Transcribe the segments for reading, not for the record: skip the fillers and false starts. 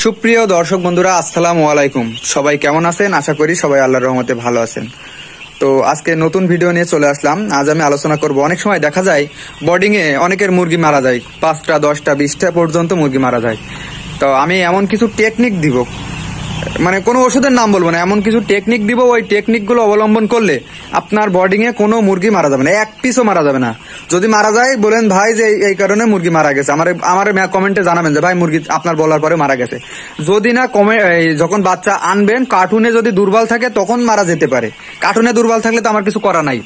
সুপ্রিয় দর্শক বন্ধুরা, আসসালামু আলাইকুম। সবাই কেমন আছেন? আশা করি সবাই আল্লাহর রহমতে ভালো আছেন। তো আজকে নতুন ভিডিও নিয়ে চলে আসলাম। আজ আমি আলোচনা করব, অনেক সময় দেখা যায় বোর্ডিং এ অনেকের মুরগি মারা যায়, 5টা 10টা 20টা পর্যন্ত মুরগি মারা যায়। তো আমি এমন কিছু টেকনিক দিব, মানে কোনো ওষুধের নাম বলবো না, এমন কিছু টেকনিক দিব, ওই টেকনিকগুলো অবলম্বন করলে আপনার বোর্ডিং এ কোনো মুরগি মারা যাবে না, এক পিসও মারা যাবে না। যদি মারা যায় বলেন ভাই যে এই কারণে মুরগি মারা গেছে, আমার কমেন্টে জানাবেন যে ভাই মুরগি আপনার বলার পরে মারা গেছে। যদি না যখন বাচ্চা আনবেন কার্টুনে যদি দুর্বল থাকে তখন মারা যেতে পারে, কার্টুনে দুর্বল থাকলে তো আমার কিছু করা নাই।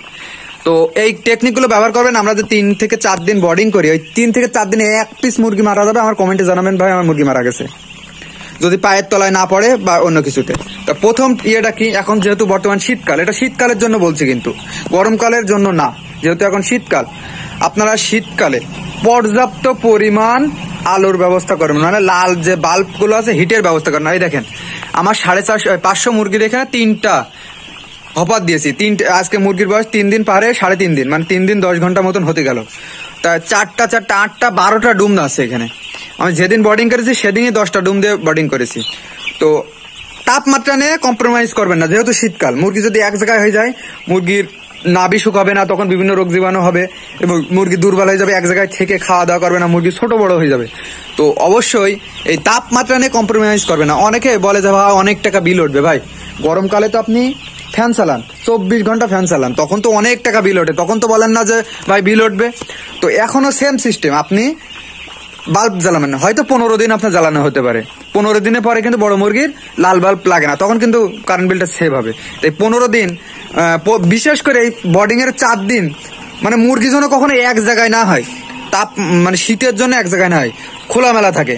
তো এই টেকনিকগুলো ব্যবহার করবেন। আমরা যে 3 থেকে 4 দিন বোর্ডিং করি, ওই 3 থেকে 4 দিনে এক পিস মুরগি মারা যাবে, আমার কমেন্টে জানাবেন ভাই আমার মুরগি মারা গেছে, যদি পায়ের তলায় না পড়ে বা অন্য কিছুতে। তো প্রথম ইয়েটা কি, এখন যেহেতু বর্তমান শীতকাল, এটা শীতকালের জন্য বলছি কিন্তু গরমকালের জন্য না, যেহেতু এখন শীতকাল, আপনারা শীতকালে পর্যাপ্ত পরিমাণ আলোর ব্যবস্থা করবেন, মানে লাল যে বাল্ব গুলো আছে হিটের ব্যবস্থা করবেন। এই দেখেন আমার 550 মুরগির এখানে 3টা হপাত দিয়েছি। আজকে মুরগির বয়স 3 দিন পারে, 3.5 দিন, মানে 3 দিন 10 ঘন্টা মতন হতে গেল। তা 4টা 8টা 12টা ডুম আছে এখানে। আমি যেদিন বোর্ডিং করেছি সেদিনই 10টা ডুম দিয়ে বোর্ডিং করেছি। তো তাপমাত্রা নিয়ে কম্প্রোমাইজ করবেন না, যেহেতু শীতকাল। মুরগি যদি এক জায়গায় হয়ে যায়, মুরগির নাভি শুকাবে না, তখন বিভিন্ন রোগ জীবাণু হবে এবং মুরগি দুর্বল হয়ে যাবে, এক জায়গায় থেকে খাওয়া দাওয়া করবে না, মুরগি ছোট বড় হয়ে যাবে। তো অবশ্যই এই তাপমাত্রা নিয়ে কম্প্রোমাইজ করবে না। অনেকে বলে যে ভাই অনেক টাকা বিল উঠবে। ভাই গরমকালে তো আপনি ফ্যান চালান, 24 ঘন্টা ফ্যান চালান, তখন তো অনেক টাকা বিল ওঠে, তখন তো বলেন না যে ভাই বিল উঠবে। তো এখনো সেম সিস্টেম, আপনি বাল্ব জ্বালাবেন না, হয়তো 15 দিন আপনার জ্বালানো হতে পারে, 15 দিনের পরে কিন্তু বড় মুরগির লাল বাল্ব লাগে না, তখন কিন্তু কারেন্ট বিলটা সেভ হবে। তাই 15 দিন, বিশেষ করে এই বোর্ডিং এর 4 দিন, মানে মুরগির জন্য কখনো এক জায়গায় না হয়, তাপ মানে শীতের জন্য এক জায়গায় না হয়, খোলামেলা থাকে।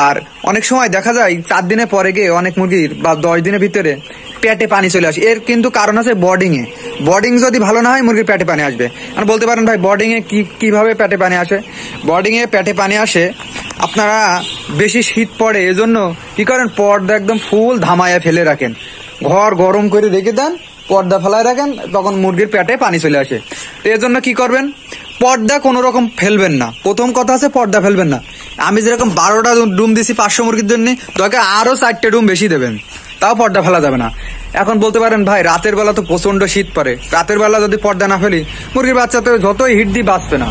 আর অনেক সময় দেখা যায় 4 দিনের পরে গিয়ে অনেক মুরগির বা 10 দিনের ভিতরে পেটে পানি চলে আসে। এর কিন্তু কারণ আছে বোর্ডিং এ। বোর্ডিং যদি ভালো না হয় মুরগির পেটে পানি আসবে। আর বলতে পারেন ভাই বোর্ডিং এ কিভাবে পেটে পানি আসে? বোর্ডিং এ পেটে পানি আসে, আপনারা বেশি শীত পড়ে এজন্য কি করেন, পর্দা একদম ফুল ধামায়া ফেলে রাখেন, ঘর গরম করে রেখে দেন, পর্দা ফেলায় রাখেন, তখন মুরগির পেটে পানি চলে আসে। তো এর জন্য কি করবেন, পর্দা কোনো রকম ফেলবেন না। প্রথম কথা আছে পর্দা ফেলবেন না। আমি যেরকম 12টা ডুম দিছি 500 মুরগির জন্য, দরকার আরো 4টে ডুম বেশি দেবেন, তাও পর্দা ফেলা যাবে না। এখন বলতে পারেন ভাই রাতের বেলা তো প্রচন্ড শীত পড়ে, রাতের বেলা যদি পর্দা না ফেলি মুরগির বাচ্চা তো যতই হিট দিয়ে বাঁচবে না।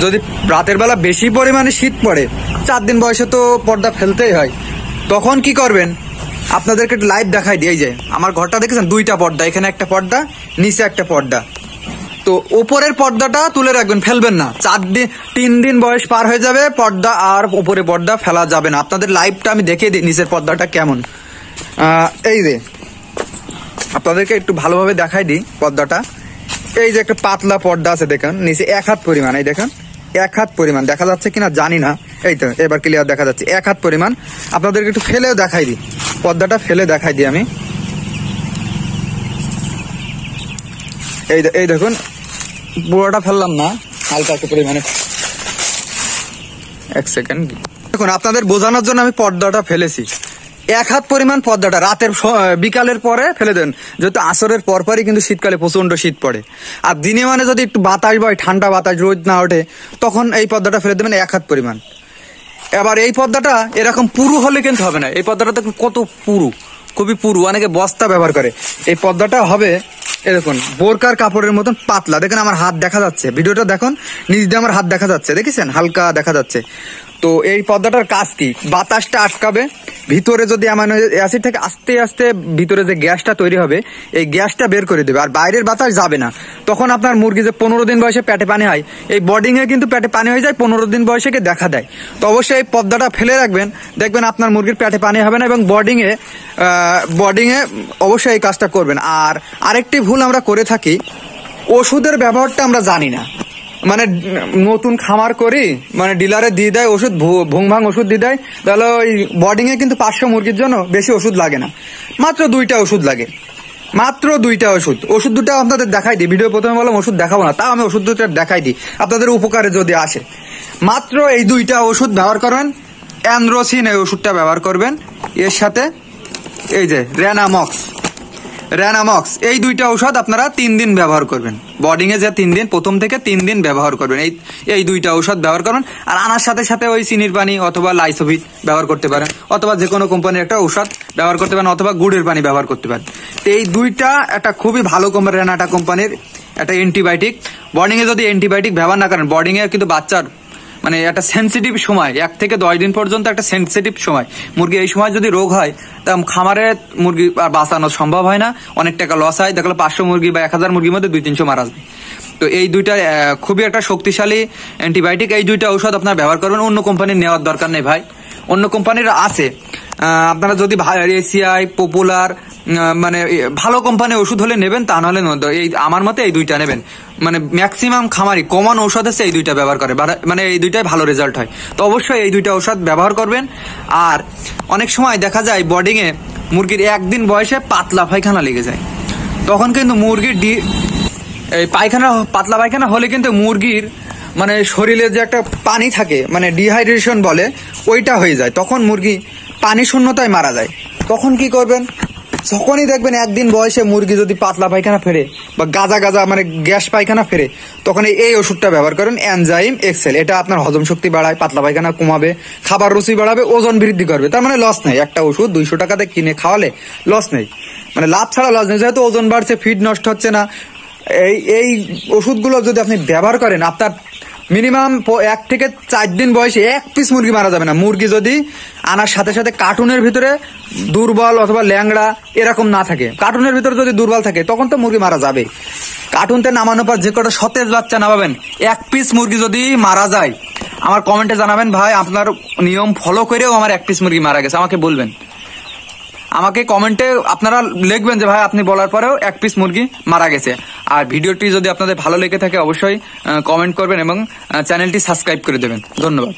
যদি রাতের বেলা বেশি পরিমাণে শীত পড়ে, 4 দিন বয়সে তো পর্দা ফেলতেই হয়, তখন কি করবেন, আপনাদেরকে লাইভ দেখাই দিয়ে যায় আমার ঘরটা দেখেছেন, 2টা পর্দা, এখানে একটা পর্দা, নিচে একটা পর্দা। তো উপরের পর্দাটা তুলে রাখবেন, ফেলবেন না। 3 দিন বয়স পার হয়ে যাবে, পর্দা আর উপরে পর্দা ফেলা যাবে না। আপনাদের লাইভটা আমি দেখিয়ে দিই নিচের পর্দাটা কেমন। এই যে আপনাদেরকে একটু ভালোভাবে দেখাই দিই পর্দাটা। এই যে একটা পাতলা পর্দা আছে দেখেন, নিচে 1 হাত পরিমাণ, এই দেখেন 1 হাত পরিমাণ, দেখা যাচ্ছে কিনা জানি না, এই তো এবার ক্লিয়ার দেখা যাচ্ছে 1 হাত পরিমাণ। আপনাদেরকে একটু ফেলেও দেখাই দিই, পর্দাটা ফেলে দেখাই দিই আমি। এই দেখুন পুরোটা ফেললাম না, হালকা একটু পরিমাণে, 1 সেকেন্ড। দেখুন আপনাদের বোঝানোর জন্য আমি পর্দাটা ফেলেছি, 1 হাত পরিমাণ পর্দাটা। রাতের বিকালের পরে ফেলে দেন, যেহেতু আসরের পরপরই কিন্তু শীতকালে প্রচন্ড শীত পড়ে। আর দিনে মানে যদি একটু বাতাস বয়, ঠান্ডা বাতাস, রোদ না ওঠে, তখন এই পর্দাটা ফেলে দেবেন 1 হাত পরিমাণ। এবার এই পর্দাটা এরকম পুরু হলে কিন্তু হবে না, এই পর্দাটা দেখুন কত পুরু, খুবই পুরু, অনেকে বস্তা ব্যবহার করে। এই পর্দাটা হবে এরকম বোরকার কাপড়ের মতন পাতলা। দেখেন আমার হাত দেখা যাচ্ছে, ভিডিওটা দেখুন, নিচ দিয়ে আমার হাত দেখা যাচ্ছে, দেখেছেন হালকা দেখা যাচ্ছে। তো এই পর্দাটার কাজ কি, বাতাসটা আটকাবে, ভিতরে যদি অ্যামাইনো অ্যাসিড থেকে আস্তে আস্তে ভিতরে যে গ্যাসটা তৈরি হবে এই গ্যাসটা বের করে দেবে, আর বাইরের বাতাস যাবে না। তখন আপনার মুরগি যে 15 দিন বয়সে পেটে পানি হয়, এই বোর্ডিং এ কিন্তু পেটে পানি হয়ে যায় 15 দিন বয়সে দেখা দেয়। তো অবশ্যই এই পর্দাটা ফেলে রাখবেন, দেখবেন আপনার মুরগির পেটে পানি হবে না, এবং বোর্ডিং এ অবশ্যই এই কাজটা করবেন। আর আরেকটি ভুল আমরা করে থাকি, ওষুধের ব্যবহারটা আমরা জানি না। মানে নতুন খামার করি, মানে ডিলারে দিয়ে দেয় ওষুধ, ভুংভাং ওষুধ দিয়ে দেয়, তাহলে ওই বোর্ডিং এ কিন্তু 500 মুরগির জন্য বেশি ওষুধ লাগে না, মাত্র 2টা ওষুধ লাগে, মাত্র 2টা ওষুধ। ওষুধ দুটো আপনাদের দেখাই দিই, ভিডিও প্রথমে বললাম ওষুধ দেখাবো না, তাও আমি ওষুধ দুটো দেখাই দিই আপনাদের উপকারে যদি আসে। মাত্র এই 2টা ওষুধ ব্যবহার করবেন। অ্যান্ড্রোসিন এই ওষুধটা ব্যবহার করবেন, এর সাথে এই যে রেনামক্স, রেনামক্স, এই দুইটা ঔষধ আপনারা 3 দিন ব্যবহার করবেন। বডিং এ যে 3 দিন, প্রথম থেকে 3 দিন ব্যবহার করবেন। এই দুইটা ঔষধ ব্যবহার করবেন। আর আনার সাথে সাথে ওই চিনির পানি অথবা লাইসোভিট ব্যবহার করতে পারেন, অথবা যে কোনো কোম্পানির একটা ঔষধ ব্যবহার করতে পারেন, অথবা গুড়ের পানি ব্যবহার করতে পারেন। তো এই দুইটা একটা খুবই ভালো কোম্পানি, রেনাটা কোম্পানির একটা অ্যান্টিবায়োটিক। বডিং এ যদি অ্যান্টিবায়োটিক ব্যবহার না করেন, বডিং এ কিন্তু বাচ্চার মানে একটা সেন্সিটিভ সময়, 1 থেকে 10 দিন পর্যন্ত একটা সেন্সিটিভ সময় মুরগি। এই সময় যদি রোগ হয় তা খামারে মুরগি আর বাঁচানো সম্ভব হয় না, অনেক টাকা লস হয়। দেখলো 500 মুরগি বা 1000 মুরগির মধ্যে 200-300 মারা যায়। তো এই দুইটা খুবই একটা শক্তিশালী অ্যান্টিবায়োটিক। এই দুইটা ঔষধ আপনারা ব্যবহার করবেন। অন্য কোম্পানির নেওয়ার দরকার নেই ভাই, অন্য কোম্পানির আছে। আপনারা যদি এসিআই, পপুলার মানে ভালো কোম্পানির ওষুধ হলে নেবেন, তা নাহলে এই আমার মতে এই দুইটা নেবেন। মানে ম্যাক্সিমাম খামারি কমন ঔষধ আছে এই দুইটা ব্যবহার করে, মানে এই দুইটাই ভালো রেজাল্ট হয়। তো অবশ্যই এই দুইটা ঔষধ ব্যবহার করবেন। আর অনেক সময় দেখা যায় বডিং এ মুরগির 1 দিন বয়সে পাতলা পায়খানা লেগে যায়, তখন কিন্তু মুরগির এই পায়খানা, পাতলা পায়খানা হলে কিন্তু মুরগির মানে শরীরে যে একটা পানি থাকে, মানে ডিহাইড্রেশন বলে, ওইটা হয়ে যায়। তখন মুরগি পানি শূন্যতায় মারা যায়। তখন কি করবেন? যখনই দেখবেন 1 দিন বয়সে মুরগি যদি পাতলা পায়খানা ফেরে বা গাজা গাজা মানে গ্যাস পায়খানা ফেরে, তখন এই ওষুধটা ব্যবহার করেন, এনজাইম এক্সেল। এটা আপনার হজম শক্তি বাড়ায়, পাতলা পায়খানা কমাবে, খাবার রুচি বাড়াবে, ওজন বৃদ্ধি করবে। তার মানে লস নেই। একটা ওষুধ 200 টাকাতে কিনে খাওয়ালে লস নেই, মানে লাভ ছাড়া লস নেই। যেহেতু ওজন বাড়ছে, ফিড নষ্ট হচ্ছে না, এই ওষুধগুলো যদি আপনি ব্যবহার করেন, আপনার মিনিমাম 1 থেকে 4 দিন বয়সে 1 পিস মুরগি মারা যাবে না। মুরগি যদি আনার সাথে সাথে কার্টুনের ভিতরে দুর্বল অথবা ল্যাংড়া এরকম না থাকে, কার্টুনের ভিতরে যদি দুর্বল থাকে, তখন তো মুরগি মারা যাবে। কার্টুনতে নামানোর পর যে কটা সতেজ বাচ্চা নামাবেন, 1 পিস মুরগি যদি মারা যায়, আমার কমেন্টে জানাবেন ভাই আপনার নিয়ম ফলো করেও আমার 1 পিস মুরগি মারা গেছে, আমাকে বলবেন। আমাকে কমেন্টে আপনারা লিখবেন যে ভাই আপনি বলার পরেও 1 পিস মুরগি মারা গেছে। আর ভিডিওটি যদি আপনাদের ভালো লেগে থাকে অবশ্যই কমেন্ট করবেন এবং চ্যানেলটি সাবস্ক্রাইব করে দেবেন। ধন্যবাদ।